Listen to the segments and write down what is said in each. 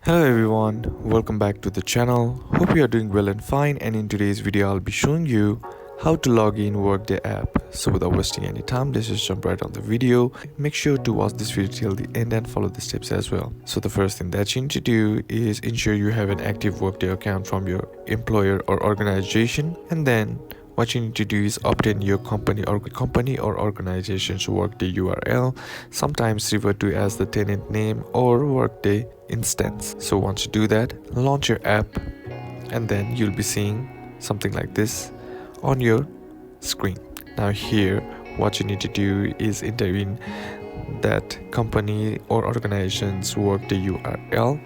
Hello everyone, welcome back to the channel. Hope you are doing well and fine, and in today's video I'll be showing you how to log in Workday app. So without wasting any time, let's just jump right on the video. Make sure to watch this video till the end and follow the steps as well. So the first thing that you need to do is ensure you have an active Workday account from your employer or organization, and then what you need to do is obtain your company or organization's Workday URL, sometimes referred to as the tenant name or Workday instance. So once you do that, launch your app, and then you'll be seeing something like this on your screen. Now here, what you need to do is enter in that company or organization's Workday URL.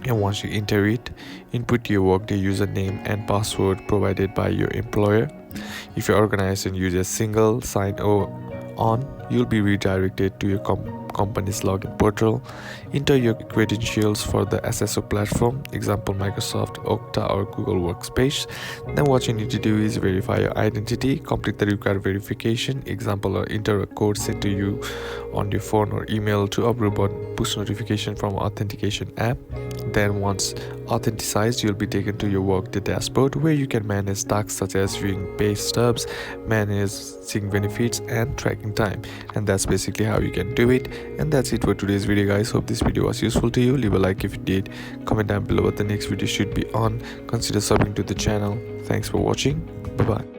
And once you enter it, input your Workday username and password provided by your employer. If your organization uses single sign-on, you'll be redirected to your company's login portal. Enter your credentials for the SSO platform, example Microsoft, Okta or Google Workspace. Then what you need to do is verify your identity, complete the required verification, example or enter a code sent to you on your phone or email to approve on push notification from authentication app. Then once authenticized, you'll be taken to your Workday dashboard where you can manage tasks such as viewing pay stubs, managing benefits and tracking time. And that's basically how you can do it. And that's it for today's video, guys. Hope this video was useful to you. Leave a like if you did, comment down below what the next video should be on, consider subbing to the channel. Thanks for watching. Bye bye.